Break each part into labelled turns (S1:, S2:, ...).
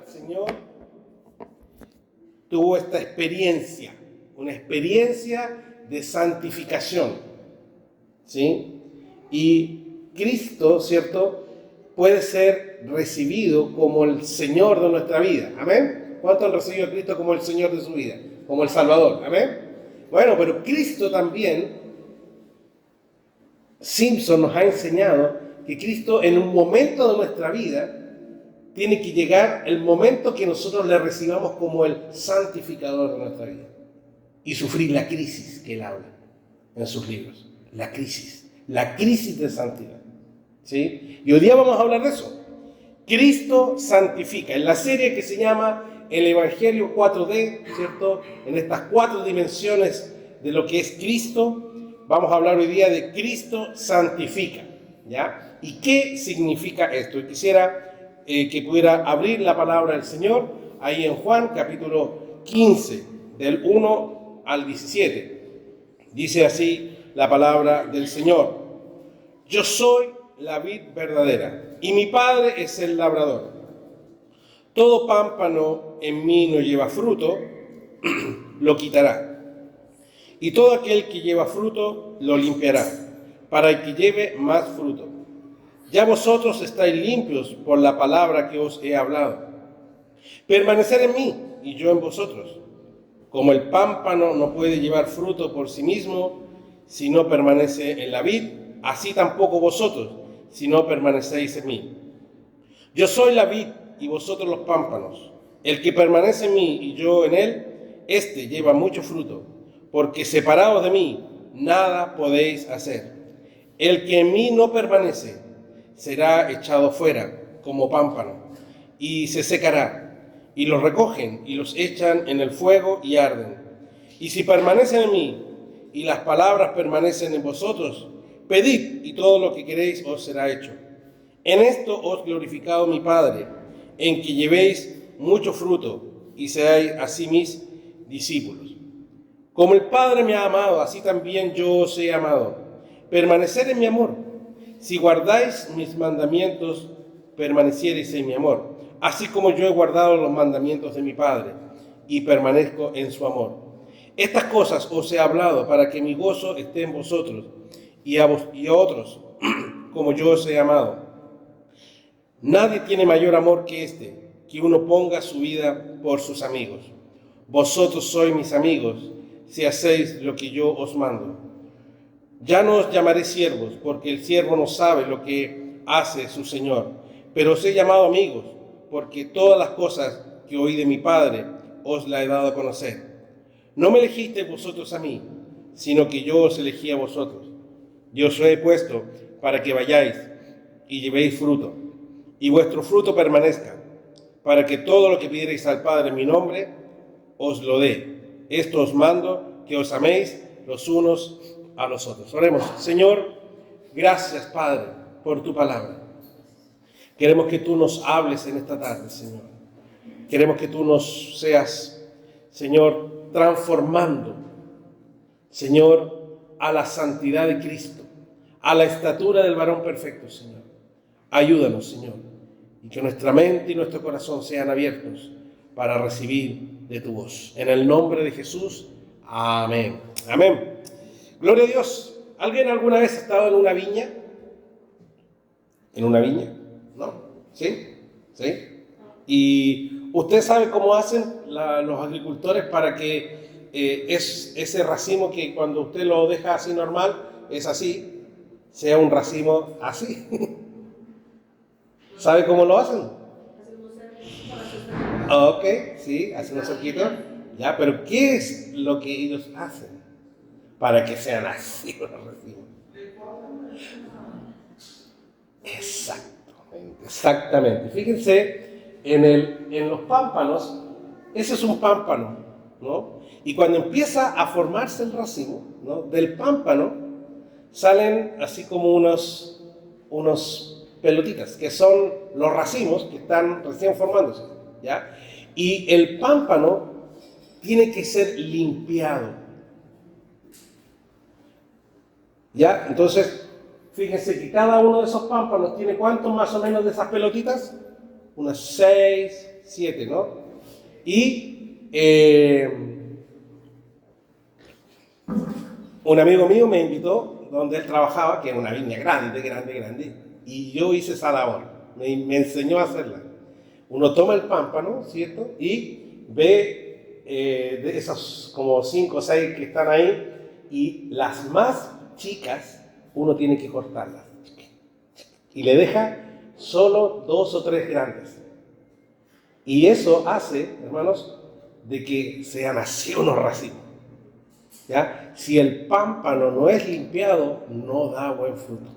S1: el Señor tuvo esta experiencia, una experiencia de santificación, ¿sí? Y Cristo, ¿cierto?, puede ser recibido como el Señor de nuestra vida. ¿Amén? ¿Cuántos han recibido a Cristo como el Señor de su vida? Como el Salvador. ¿Amén? Bueno, pero Cristo también, Simpson nos ha enseñado que Cristo en un momento de nuestra vida tiene que llegar el momento que nosotros le recibamos como el santificador de nuestra vida y sufrir la crisis que él habla en sus libros. La crisis de santidad. ¿Sí? Y hoy día vamos a hablar de eso. Cristo santifica. En la serie que se llama El Evangelio 4D, ¿cierto? En estas 4 dimensiones de lo que es Cristo, vamos a hablar hoy día de Cristo santifica, ¿ya? ¿Y qué significa esto? Y quisiera que pudiera abrir la palabra del Señor ahí en Juan capítulo 15, del 1 al 17. Dice así la palabra del Señor: Yo soy la vid verdadera, y mi Padre es el labrador. Todo pámpano en mí no lleva fruto, lo quitará. Y todo aquel que lleva fruto, lo limpiará, para que lleve más fruto. Ya vosotros estáis limpios por la palabra que os he hablado. Permanecer en mí, y yo en vosotros. Como el pámpano no puede llevar fruto por sí mismo, si no permanece en la vid, así tampoco vosotros, si no permanecéis en mí. Yo soy la vid y vosotros los pámpanos. El que permanece en mí y yo en él, éste lleva mucho fruto, porque separados de mí, nada podéis hacer. El que en mí no permanece, será echado fuera como pámpano, y se secará, y los recogen y los echan en el fuego y arden. Y si permanecen en mí, y las palabras permanecen en vosotros, pedid, y todo lo que queréis os será hecho. En esto os glorificado mi Padre, en que llevéis mucho fruto, y seáis así mis discípulos. Como el Padre me ha amado, así también yo os he amado. Permaneced en mi amor. Si guardáis mis mandamientos, permaneciereis en mi amor, así como yo he guardado los mandamientos de mi Padre, y permanezco en su amor. Estas cosas os he hablado para que mi gozo esté en vosotros, y a otros, como yo os he amado. Nadie tiene mayor amor que este, que uno ponga su vida por sus amigos. Vosotros sois mis amigos, si hacéis lo que yo os mando. Ya no os llamaré siervos, porque el siervo no sabe lo que hace su Señor, pero os he llamado amigos, porque todas las cosas que oí de mi Padre os las he dado a conocer. No me elegisteis vosotros a mí, sino que yo os elegí a vosotros. Yo os he puesto para que vayáis y llevéis fruto, y vuestro fruto permanezca, para que todo lo que pidierais al Padre en mi nombre, os lo dé. Esto os mando, que os améis los unos a los otros. Oremos. Señor, gracias, Padre, por tu palabra. Queremos que tú nos hables en esta tarde, Señor. Queremos que tú nos seas, Señor, transformando, Señor, a la santidad de Cristo, a la estatura del varón perfecto, Señor. Ayúdanos, Señor, y que nuestra mente y nuestro corazón sean abiertos para recibir de tu voz. En el nombre de Jesús, amén. Amén. Gloria a Dios. ¿Alguien alguna vez ha estado en una viña? ¿En una viña? ¿No? ¿Sí? ¿Sí? Y usted sabe cómo hacen los agricultores para que ese racimo que cuando usted lo deja así normal, es así, sea un racimo así. ¿Sabe cómo lo hacen? Ok, sí, hacen un cerquito. Ya, pero ¿qué es lo que ellos hacen para que sean así los racimos? Exactamente. Fíjense, en los pámpanos, ese es un pámpano, ¿no? Y cuando empieza a formarse el racimo, ¿no?, del pámpano, salen así como unos pelotitas, que son los racimos que están recién formándose, ¿ya? Y el pámpano tiene que ser limpiado, ¿ya? Entonces, fíjense que cada uno de esos pámpanos tiene ¿cuántos más o menos de esas pelotitas? Unas 6, 7, ¿no? Y un amigo mío me invitó donde él trabajaba, que era una viña grande, y yo hice esa labor, me enseñó a hacerla. Uno toma el pámpano, ¿cierto? Y ve de esas como 5 o 6 que están ahí, y las más chicas uno tiene que cortarlas. Y le deja solo 2 o 3 grandes. Y eso hace, hermanos, de que sean así unos racimos. ¿Ya? Si el pámpano no es limpiado, no da buen fruto.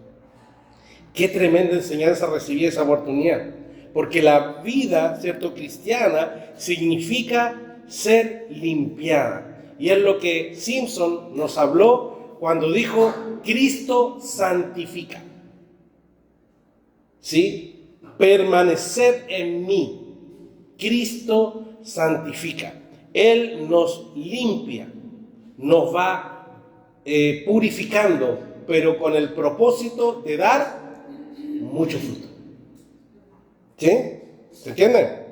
S1: Qué tremenda enseñanza recibí esa oportunidad. Porque la vida, ¿cierto?, cristiana significa ser limpiada. Y es lo que Simpson nos habló cuando dijo, Cristo santifica. ¿Sí? Permanecer en mí. Cristo santifica. Él nos limpia, nos va purificando, pero con el propósito de dar mucho fruto. ¿Sí? ¿Se entiende?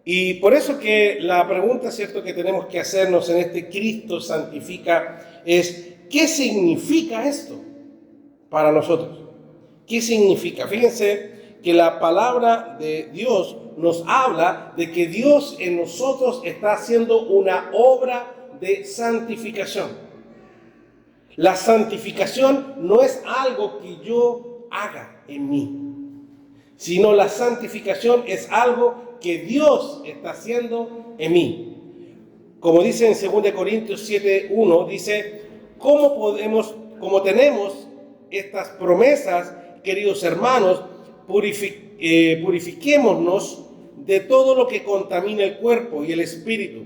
S1: Y por eso que la pregunta, ¿cierto?, que tenemos que hacernos en este Cristo santifica es, ¿qué significa esto para nosotros? ¿Qué significa? Fíjense que la palabra de Dios nos habla de que Dios en nosotros está haciendo una obra de santificación. La santificación no es algo que yo haga en mí, sino la santificación es algo que Dios está haciendo en mí. Como dice en 2 Corintios 7:1, dice, como tenemos estas promesas, queridos hermanos, purifiquémonos de todo lo que contamina el cuerpo y el espíritu,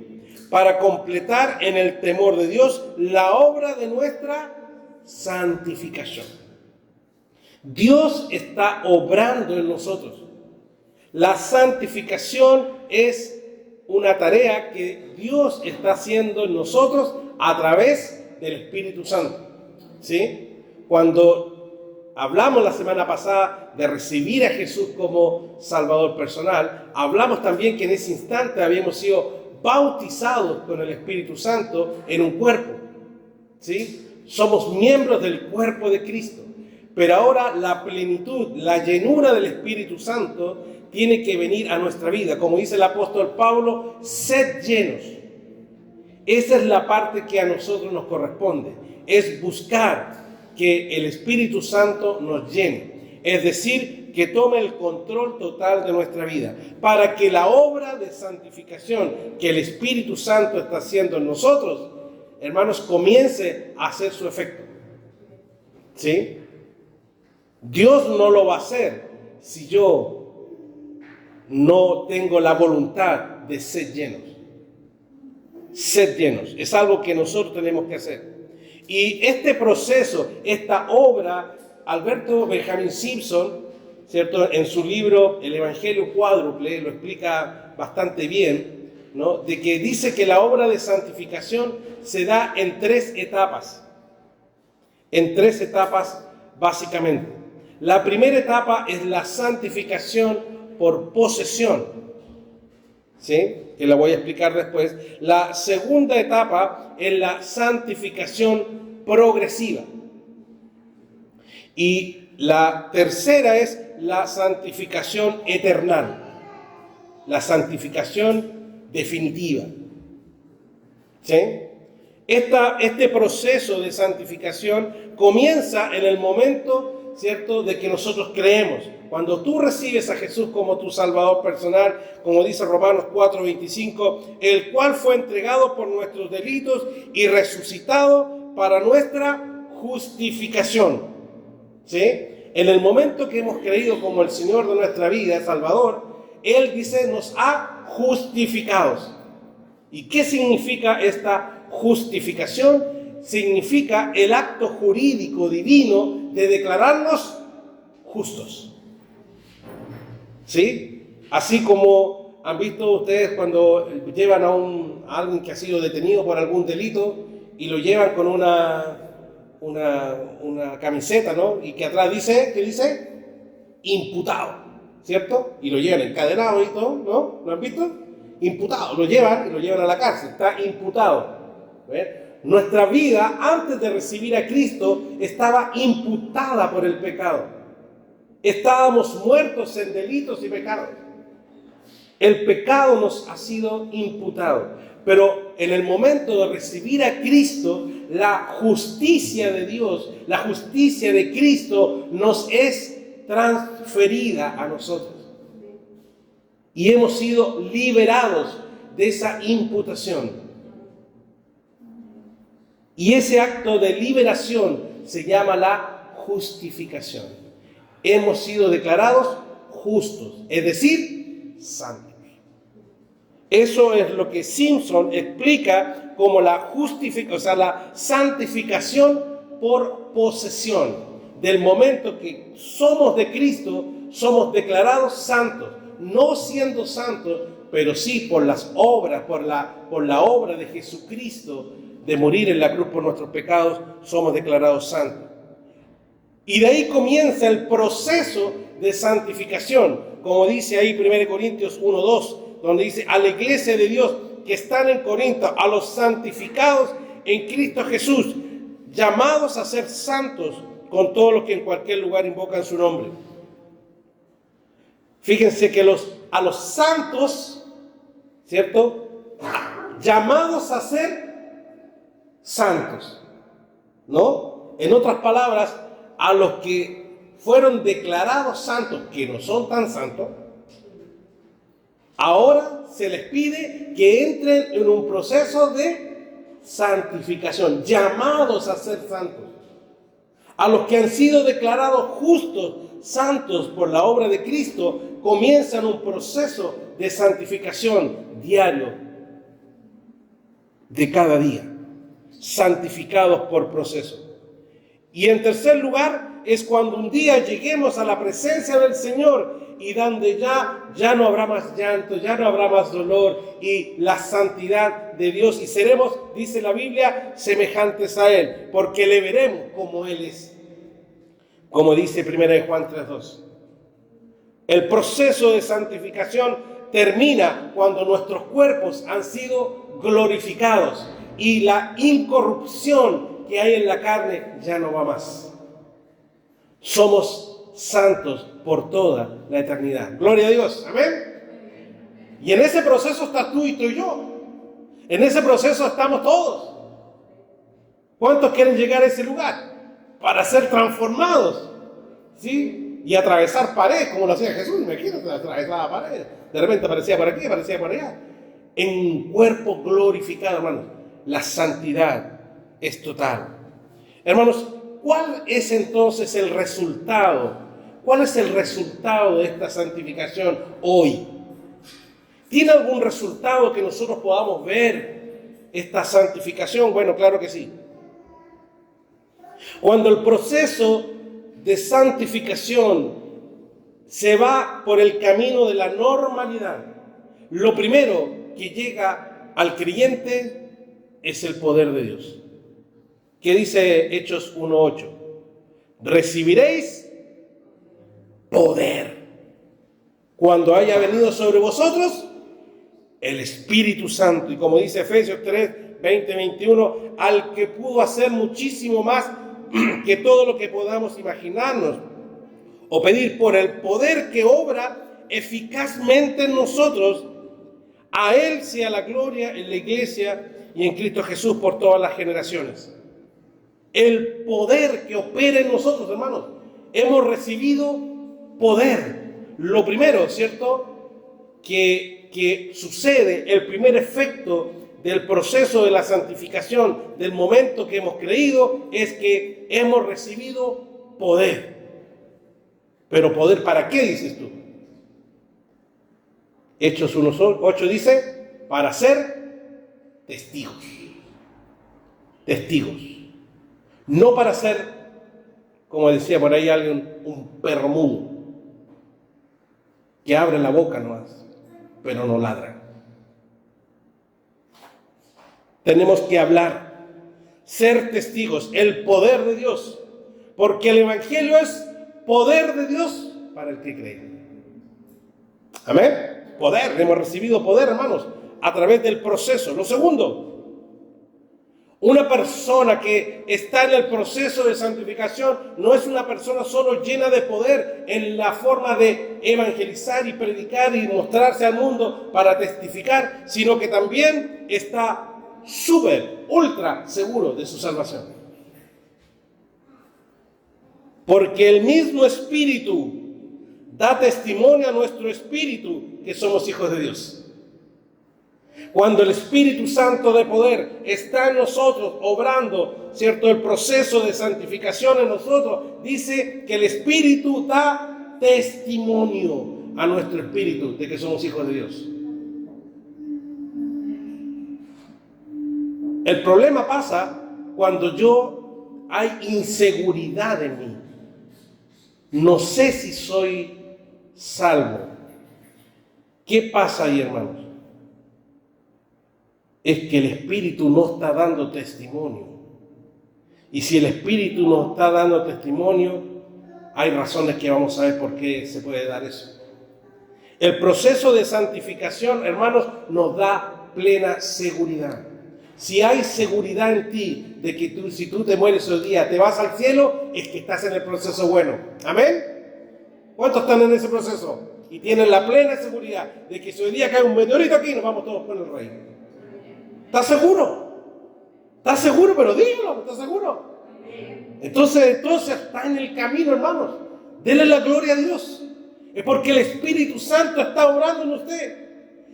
S1: para completar en el temor de Dios la obra de nuestra santificación. Dios está obrando en nosotros. La santificación es una tarea que Dios está haciendo en nosotros a través del Espíritu Santo. ¿Sí? Cuando hablamos la semana pasada de recibir a Jesús como Salvador personal, hablamos también que en ese instante habíamos sido bautizados con el Espíritu Santo en un cuerpo. ¿Sí? Somos miembros del cuerpo de Cristo. Pero ahora la plenitud, la llenura del Espíritu Santo tiene que venir a nuestra vida. Como dice el apóstol Pablo, sed llenos. Esa es la parte que a nosotros nos corresponde. Es buscar que el Espíritu Santo nos llene. Es decir, que tome el control total de nuestra vida. Para que la obra de santificación que el Espíritu Santo está haciendo en nosotros, hermanos, comience a hacer su efecto. ¿Sí? Dios no lo va a hacer si yo no tengo la voluntad de ser llenos. Ser llenos. Es algo que nosotros tenemos que hacer. Y este proceso, esta obra, Alberto Benjamin Simpson, ¿cierto?, en su libro El Evangelio Cuádruple, lo explica bastante bien, ¿no?, de que dice que la obra de santificación se da en 3 etapas. En 3 etapas básicamente. La primera etapa es la santificación por posesión, ¿sí?, que la voy a explicar después. La segunda etapa es la santificación progresiva. Y la tercera es la santificación eternal, la santificación definitiva. ¿Sí? Este proceso de santificación comienza en el momento, ¿cierto?, de que nosotros creemos. Cuando tú recibes a Jesús como tu Salvador personal, como dice Romanos 4:25, el cual fue entregado por nuestros delitos y resucitado para nuestra justificación. ¿Sí? En el momento que hemos creído como el Señor de nuestra vida, Salvador, Él dice, nos ha justificados. ¿Y qué significa esta justificación? Significa el acto jurídico divino de declararnos justos. ¿Sí? Así como han visto ustedes cuando llevan a alguien que ha sido detenido por algún delito y lo llevan con una camiseta, ¿no?, y que atrás dice, ¿qué dice? Imputado. ¿cierto? Y lo llevan encadenado y todo, ¿no? ¿Lo han visto? Imputado, lo llevan y lo llevan a la cárcel, está imputado. Nuestra vida antes de recibir a Cristo estaba imputada por el pecado. Estábamos muertos en delitos y pecados. El pecado nos ha sido imputado. Pero en el momento de recibir a Cristo, la justicia de Dios, la justicia de Cristo nos es transferida a nosotros. Y hemos sido liberados de esa imputación. Y ese acto de liberación se llama la justificación. Hemos sido declarados justos, es decir, santos. Eso es lo que Simpson explica como la la santificación por posesión. Del momento que somos de Cristo, somos declarados santos. No siendo santos, pero sí por las obras, por la obra de Jesucristo, de morir en la cruz por nuestros pecados, somos declarados santos. Y de ahí comienza el proceso de santificación, como dice ahí 1 Corintios 1:2, donde dice: a la iglesia de Dios que están en Corinto, a los santificados en Cristo Jesús, llamados a ser santos con todos los que en cualquier lugar invocan su nombre. Fíjense que a los santos, ¿cierto? Llamados a ser santos, ¿no? En otras palabras, a los que fueron declarados santos, que no son tan santos, ahora se les pide que entren en un proceso de santificación, llamados a ser santos. A los que han sido declarados justos, santos por la obra de Cristo, comienzan un proceso de santificación diario, de cada día, santificados por proceso. Y en tercer lugar, es cuando un día lleguemos a la presencia del Señor y donde ya no habrá más llanto, ya no habrá más dolor y la santidad de Dios, y seremos, dice la Biblia, semejantes a Él, porque le veremos como Él es, como dice 1 Juan 3:2. El proceso de santificación termina cuando nuestros cuerpos han sido glorificados y la incorrupción que hay en la carne ya no va más. Somos santos por toda la eternidad. Gloria a Dios. Amén. Y en ese proceso estás tú y tú y yo. En ese proceso estamos todos. ¿Cuántos quieren llegar a ese lugar? Para ser transformados, ¿sí? Y atravesar paredes, como lo hacía Jesús. Imagínate, atravesaba paredes. De repente aparecía por aquí, aparecía por allá. En un cuerpo glorificado, hermanos. La santidad es total. Hermanos, ¿cuál es entonces el resultado? ¿Cuál es el resultado de esta santificación hoy? ¿Tiene algún resultado que nosotros podamos ver esta santificación? Bueno, claro que sí. Cuando el proceso de santificación se va por el camino de la normalidad, lo primero que llega al creyente es el poder de Dios. ¿Qué dice Hechos 1:8? Recibiréis poder cuando haya venido sobre vosotros el Espíritu Santo. Y como dice Efesios 3:20-21, al que pudo hacer muchísimo más que todo lo que podamos imaginarnos o pedir, por el poder que obra eficazmente en nosotros, a Él sea la gloria en la iglesia y en Cristo Jesús por todas las generaciones. El poder que opera en nosotros, hermanos. Hemos recibido poder. Lo primero, ¿cierto? Que sucede, el primer efecto del proceso de la santificación, del momento que hemos creído, es que hemos recibido poder. ¿Pero poder para qué, dices tú? Hechos 1:8 dice, para ser testigos. Testigos. No para ser, como decía por ahí alguien, un perro mudo, que abre la boca nomás, pero no ladra. Tenemos que hablar, ser testigos, el poder de Dios, porque el Evangelio es poder de Dios para el que cree. Amén. Poder, hemos recibido poder, hermanos, a través del proceso. Lo segundo, una persona que está en el proceso de santificación no es una persona solo llena de poder en la forma de evangelizar y predicar y mostrarse al mundo para testificar, sino que también está súper, ultra seguro de su salvación. Porque el mismo Espíritu da testimonio a nuestro espíritu que somos hijos de Dios. Cuando el Espíritu Santo de poder está en nosotros, obrando, ¿cierto?, el proceso de santificación en nosotros, dice que el Espíritu da testimonio a nuestro espíritu de que somos hijos de Dios. El problema pasa cuando hay inseguridad en mí. No sé si soy salvo. ¿Qué pasa ahí, hermanos? Es que el Espíritu no está dando testimonio. Y si el Espíritu no está dando testimonio, hay razones que vamos a ver por qué se puede dar eso. El proceso de santificación, hermanos, nos da plena seguridad. Si hay seguridad en ti de que si tú te mueres hoy día, te vas al cielo, es que estás en el proceso bueno. ¿Amén? ¿Cuántos están en ese proceso? Y tienen la plena seguridad de que si hoy día cae un meteorito aquí, nos vamos todos con el rey. ¿Estás seguro? ¿Estás seguro? Pero dígalo, ¿estás seguro? Entonces está en el camino, hermanos. Denle la gloria a Dios. Es porque el Espíritu Santo está obrando en usted.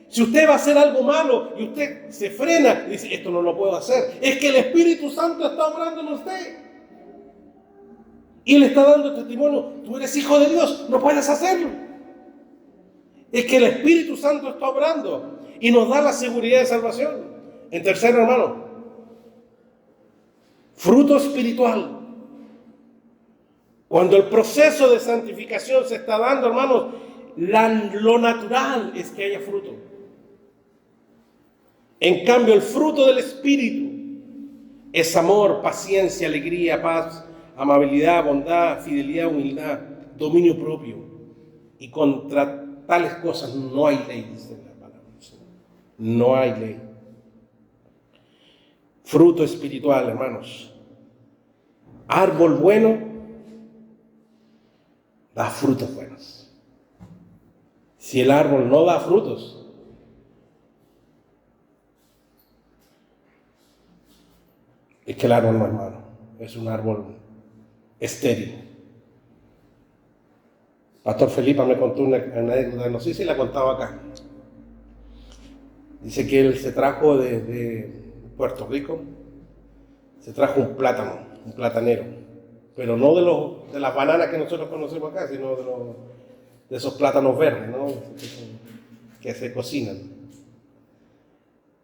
S1: Si usted va a hacer algo malo y usted se frena y dice, esto no lo puedo hacer, es que el Espíritu Santo está obrando en usted. Y le está dando testimonio, tú eres hijo de Dios, no puedes hacerlo. Es que el Espíritu Santo está obrando y nos da la seguridad de salvación. En tercero, hermano, fruto espiritual. Cuando el proceso de santificación se está dando, hermanos, lo natural es que haya fruto. En cambio, el fruto del Espíritu es amor, paciencia, alegría, paz, amabilidad, bondad, fidelidad, humildad, dominio propio. Y contra tales cosas no hay ley, dice la palabra. No hay ley. Fruto espiritual, hermanos. Árbol bueno da frutos buenos. Si el árbol no da frutos, es que el árbol no es malo, es un árbol estéril. Pastor Felipe me contó una anécdota, no sé si la contaba acá. Dice que él se trajo de Puerto Rico, se trajo un plátano, un platanero, pero no de las bananas que nosotros conocemos acá, sino de esos plátanos verdes, ¿no?, que se cocinan.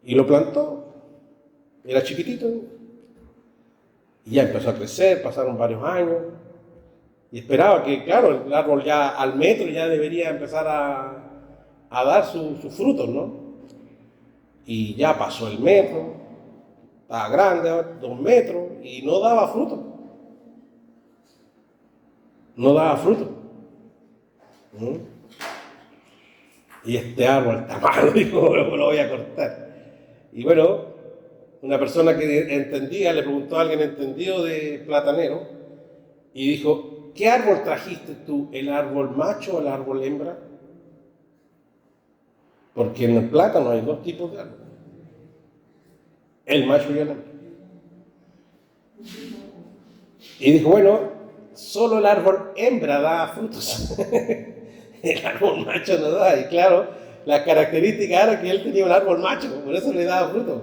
S1: Y lo plantó, era chiquitito, y ya empezó a crecer, pasaron varios años, y esperaba que, claro, el árbol ya al metro ya debería empezar a dar sus frutos, ¿no? Y ya pasó el metro, estaba grande, 2 metros, y no daba fruto. No daba fruto. Y este árbol está malo, dijo, lo voy a cortar. Y bueno, una persona que entendía, le preguntó a alguien entendido de platanero, y dijo, ¿qué árbol trajiste tú? ¿El árbol macho o el árbol hembra? Porque en el plátano hay 2 tipos de árbol. El macho y el hembra. Y dijo, bueno, solo el árbol hembra da frutos. El árbol macho no da. Y claro, la característica era que él tenía un árbol macho, por eso le daba fruto,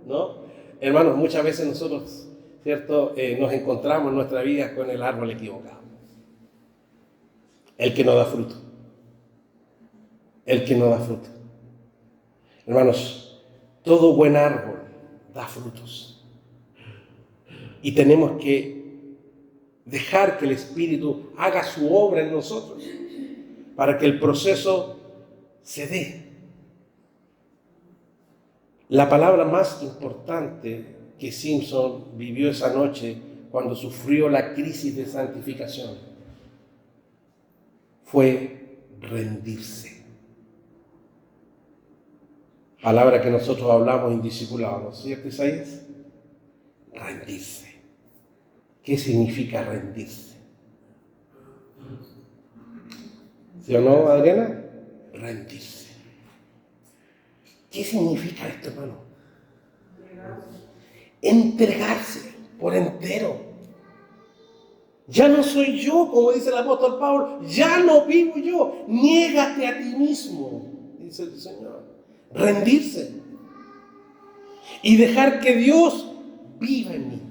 S1: ¿no? Hermanos, muchas veces nosotros, ¿cierto?, nos encontramos en nuestra vida con el árbol equivocado. El que no da fruto. El que no da fruto. Hermanos, todo buen árbol da frutos. Y tenemos que dejar que el Espíritu haga su obra en nosotros para que el proceso se dé. La palabra más importante que Simpson vivió esa noche cuando sufrió la crisis de santificación fue rendirse. Palabra que nosotros hablamos en discipulado, ¿no es cierto, Isaías? Rendirse. ¿Qué significa rendirse? ¿Sí o no, Adriana? Rendirse. ¿Qué significa esto, hermano? Entregarse por entero. Ya no soy yo, como dice el apóstol Pablo, ya no vivo yo. Niégate a ti mismo, dice el Señor. Rendirse y dejar que Dios viva en mí.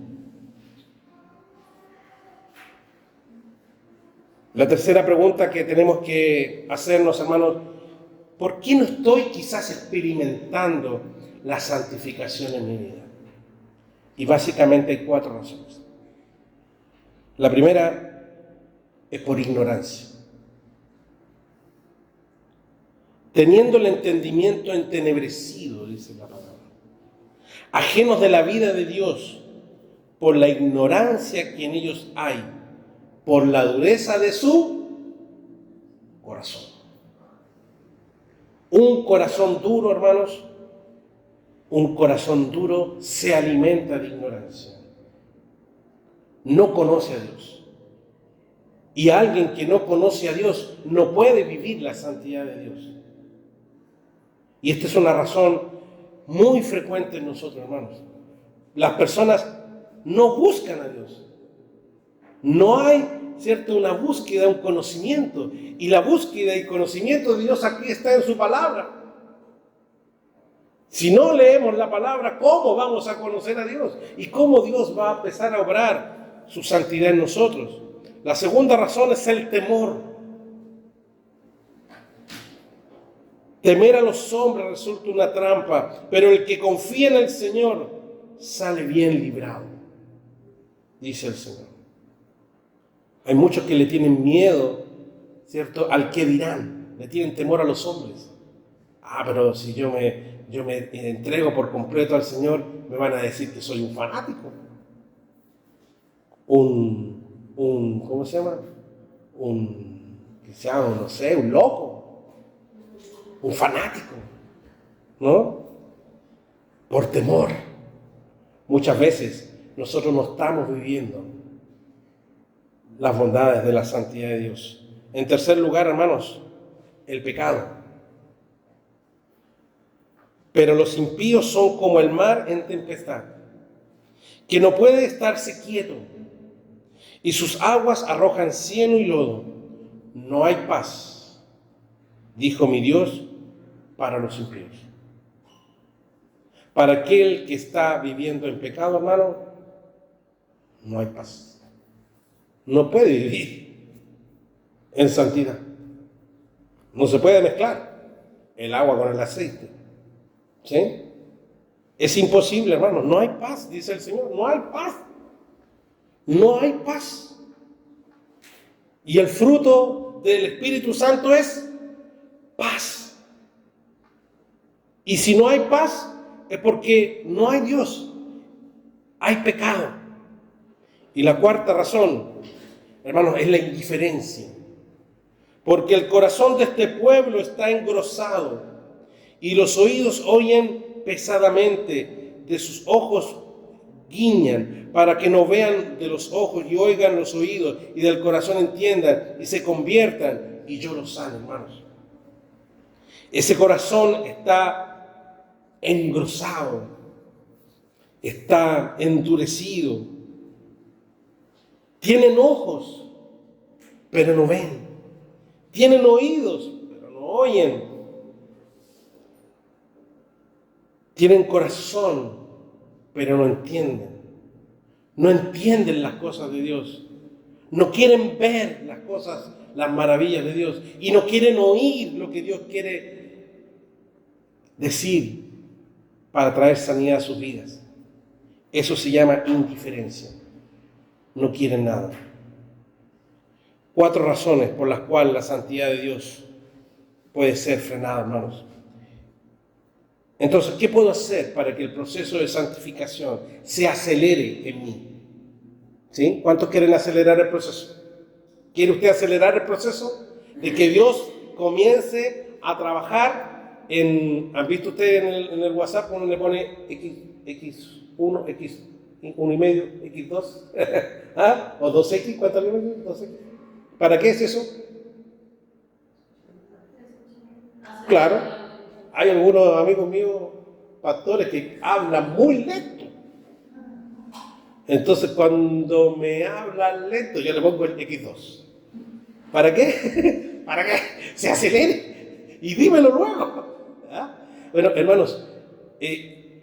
S1: La tercera pregunta que tenemos que hacernos, hermanos, ¿por qué no estoy quizás experimentando la santificación en mi vida? Y básicamente hay 4 razones. La primera es por ignorancia. Teniendo el entendimiento entenebrecido, dice la palabra, ajenos de la vida de Dios, por la ignorancia que en ellos hay, por la dureza de su corazón. Un corazón duro, hermanos, un corazón duro se alimenta de ignorancia. No conoce a Dios. Y alguien que no conoce a Dios no puede vivir la santidad de Dios. Y esta es una razón muy frecuente en nosotros, hermanos. Las personas no buscan a Dios. No hay, ¿cierto?, una búsqueda, un conocimiento. Y la búsqueda y conocimiento de Dios aquí está en su palabra. Si no leemos la palabra, ¿cómo vamos a conocer a Dios? ¿Y cómo Dios va a empezar a obrar su santidad en nosotros? La segunda razón es el temor. Temer a los hombres resulta una trampa, pero el que confía en el Señor sale bien librado, dice el Señor. Hay muchos que le tienen miedo, ¿cierto?, al que dirán, le tienen temor a los hombres. Pero si yo me entrego por completo al Señor, me van a decir que soy un fanático, ¿cómo se llama? No sé, un loco, un fanático, ¿no? Por temor. Muchas veces nosotros no estamos viviendo las bondades de la santidad de Dios. En tercer lugar, hermanos, el pecado. Pero los impíos son como el mar en tempestad, que no puede estarse quieto, y sus aguas arrojan cieno y lodo. No hay paz, dijo mi Dios, para los impíos. Para aquel que está viviendo en pecado, hermano, no hay paz. No puede vivir en santidad. No se puede mezclar el agua con el aceite. ¿Sí? Es imposible, hermano. No hay paz, dice el Señor. No hay paz. No hay paz. Y el fruto del Espíritu Santo es paz. Y si no hay paz, es porque no hay Dios. Hay pecado. Y la cuarta razón, hermanos, es la indiferencia. Porque el corazón de este pueblo está engrosado y los oídos oyen pesadamente, de sus ojos guiñan, para que no vean de los ojos y oigan los oídos, y del corazón entiendan y se conviertan, y yo los sane, hermanos. Ese corazón está engrosado, está endurecido. Tienen ojos, pero no ven. Tienen oídos, pero no oyen. Tienen corazón, pero no entienden. No entienden las cosas de Dios. No quieren ver las cosas, las maravillas de Dios. Y no quieren oír lo que Dios quiere decir para traer sanidad a sus vidas. Eso se llama indiferencia. No quieren nada. 4 razones por las cuales la santidad de Dios puede ser frenada, hermanos. Entonces, ¿qué puedo hacer para que el proceso de santificación se acelere en mí? ¿Sí? ¿Cuántos quieren acelerar el proceso? ¿Quiere usted acelerar el proceso? De que Dios comience a trabajar ¿Han visto ustedes en el WhatsApp cuando le pone X1, X1 y medio, X2? ¿Ah? ¿O 2X? ¿Cuánto le ponen? 2X. ¿Para qué es eso? Claro, hay algunos amigos míos, pastores, que hablan muy lento. Entonces, cuando me hablan lento, yo le pongo el X2. ¿Para qué? Para que se acelere y dímelo luego. ¿Ah? Bueno, hermanos, ese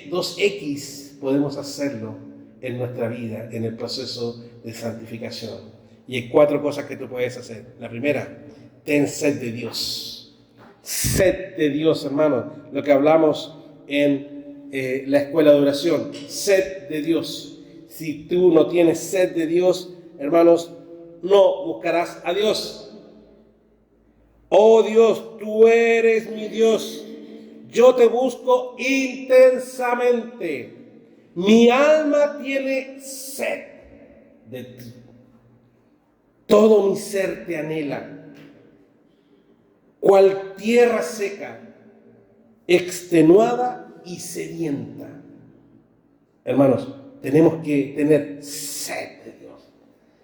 S1: 2X podemos hacerlo en nuestra vida, en el proceso de santificación. Y hay 4 cosas que tú puedes hacer. La primera, ten sed de Dios. Sed de Dios, hermanos. Lo que hablamos en la escuela de oración. Sed de Dios. Si tú no tienes sed de Dios, hermanos, no buscarás a Dios. Oh Dios, tú eres mi Dios. Yo te busco intensamente. Mi alma tiene sed de ti. Todo mi ser te anhela. Cual tierra seca, extenuada y sedienta. Hermanos, tenemos que tener sed de Dios.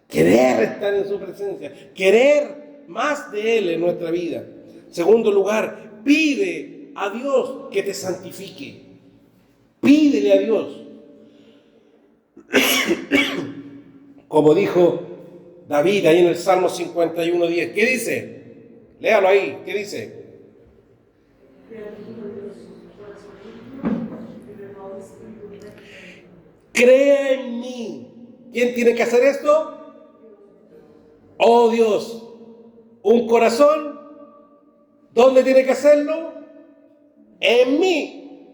S1: Querer estar en su presencia. Querer más de Él en nuestra vida. Segundo lugar, pide a Dios que te santifique. Pídele a Dios. Como dijo David ahí en el Salmo 51:10. ¿Qué dice? Léalo ahí. ¿Qué dice? Crea en mí. ¿Quién tiene que hacer esto? Oh Dios. Un corazón. ¿Dónde tiene que hacerlo? En mí.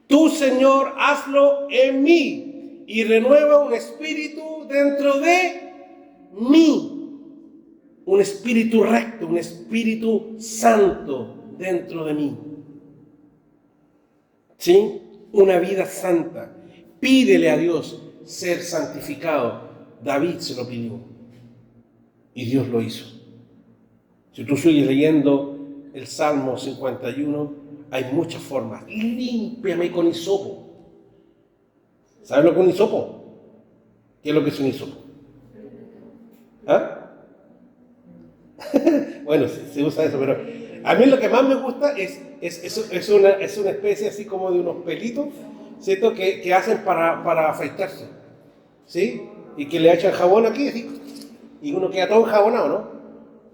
S1: Tú, Señor, hazlo en mí y renueva un espíritu dentro de mí. Un espíritu recto, un espíritu santo dentro de mí. ¿Sí? Una vida santa. Pídele a Dios ser santificado. David se lo pidió y Dios lo hizo. Si tú sigues leyendo el Salmo 51, hay muchas formas. Límpiame con hisopo. ¿Sabes lo que es un hisopo? ¿Qué es lo que es un hisopo? ¿Ah? Bueno, se usa eso, pero a mí lo que más me gusta es una especie así como de unos pelitos, ¿cierto? Que hacen para afeitarse, ¿sí? Y que le echan jabón aquí, así, y uno queda todo enjabonado, ¿no?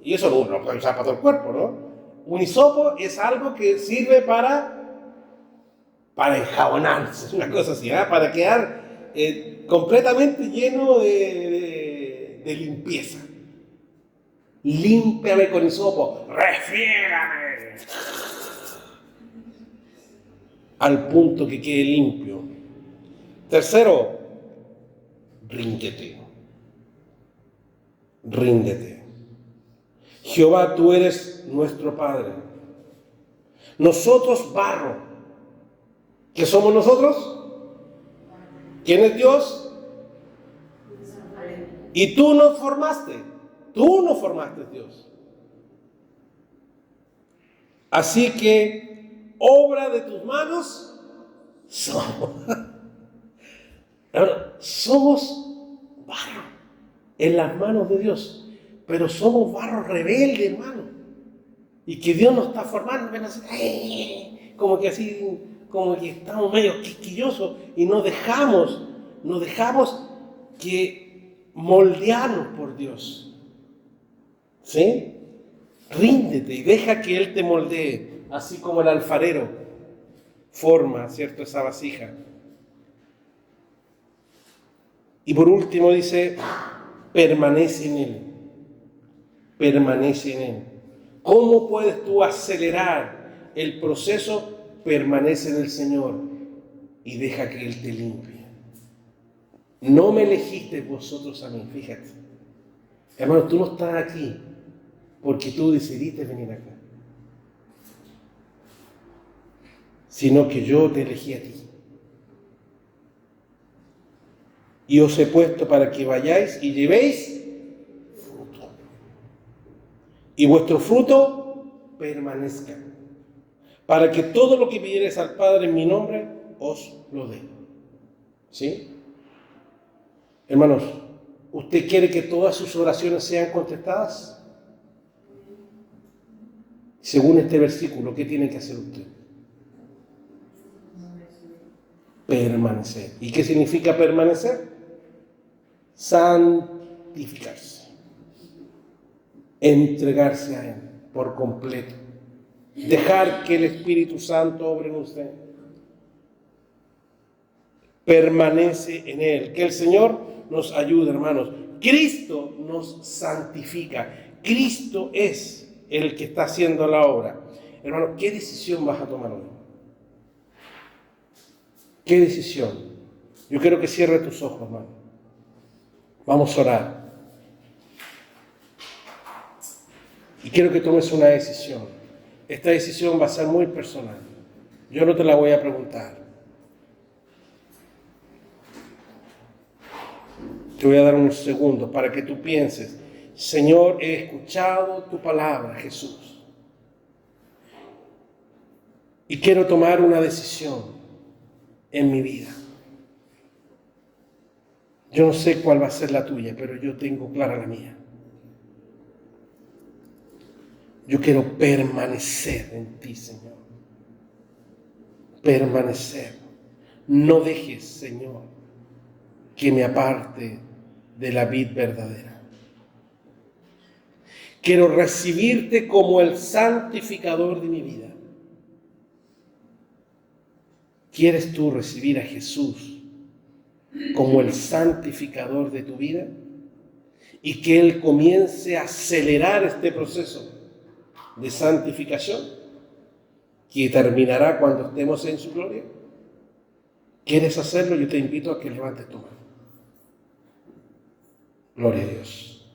S1: Y eso no lo puede usar para todo el cuerpo, ¿no? Un hisopo es algo que sirve para enjabonarse, una cosa así, ¿eh? Para quedar completamente lleno de limpieza. Límpiame con hisopo, refriégame al punto que quede limpio. Tercero, ríndete. Ríndete. Jehová, tú eres nuestro Padre. Nosotros barro. ¿Qué somos nosotros? ¿Quién es Dios? Y tú nos formaste. Tú nos formaste, Dios. Así que, obra de tus manos somos. Somos barro en las manos de Dios, pero somos barro rebelde, hermano. Y que Dios nos está formando, como que así, como que estamos medio quisquillosos y nos dejamos que moldearnos por Dios. ¿Sí? Ríndete y deja que Él te moldee, así como el alfarero forma, ¿cierto?, esa vasija. Y por último dice, permanece en Él. Permanece en Él. ¿Cómo puedes tú acelerar el proceso? Permanece en el Señor y deja que Él te limpie. No me elegiste vosotros a mí, fíjate. Hermano, tú no estás aquí porque tú decidiste venir acá, sino que yo te elegí a ti. Y os he puesto para que vayáis y llevéis fruto. Y vuestro fruto permanezca, para que todo lo que pidiereis al Padre en mi nombre, os lo dé. ¿Sí? Hermanos, ¿usted quiere que todas sus oraciones sean contestadas? Según este versículo, ¿qué tiene que hacer usted? Permanecer. ¿Y qué significa permanecer? Santificarse. Entregarse a Él por completo. Dejar que el Espíritu Santo obre en usted. Permanece en Él. Que el Señor nos ayude, hermanos. Cristo nos santifica. Cristo es el que está haciendo la obra. Hermano, ¿qué decisión vas a tomar hoy? ¿Qué decisión? Yo quiero que cierre tus ojos, hermano. Vamos a orar. Y quiero que tomes una decisión. Esta decisión va a ser muy personal. Yo no te la voy a preguntar. Te voy a dar unos segundos para que tú pienses: Señor, he escuchado tu palabra, Jesús, y quiero tomar una decisión en mi vida. Yo no sé cuál va a ser la tuya, pero yo tengo clara la mía. Yo quiero permanecer en ti, Señor. Permanecer. No dejes, Señor, que me aparte de la vid verdadera. Quiero recibirte como el santificador de mi vida. ¿Quieres tú recibir a Jesús como el santificador de tu vida? Y que Él comience a acelerar este proceso de santificación que terminará cuando estemos en su gloria. ¿Quieres hacerlo? Yo te invito a que levantes tu mano. Gloria a Dios.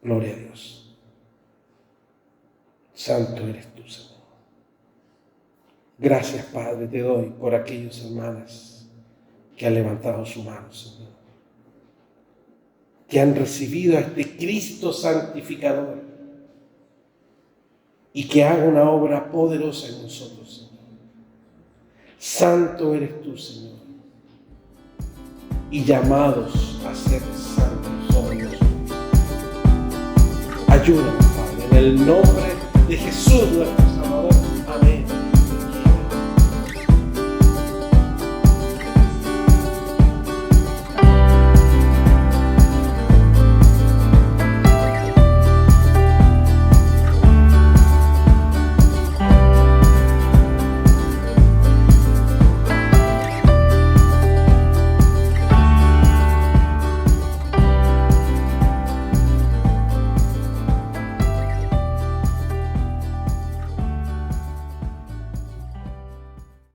S1: Gloria a Dios. Santo eres tú, Señor. Gracias, Padre, te doy por aquellos hermanas que han levantado su mano, Señor. Que han recibido a este Cristo santificador y que haga una obra poderosa en nosotros, Señor. Santo eres tú, Señor. Y llamados a ser santos somos nosotros. Ayúdanos, Padre, en el nombre de Jesús nuestro Salvador. Amén.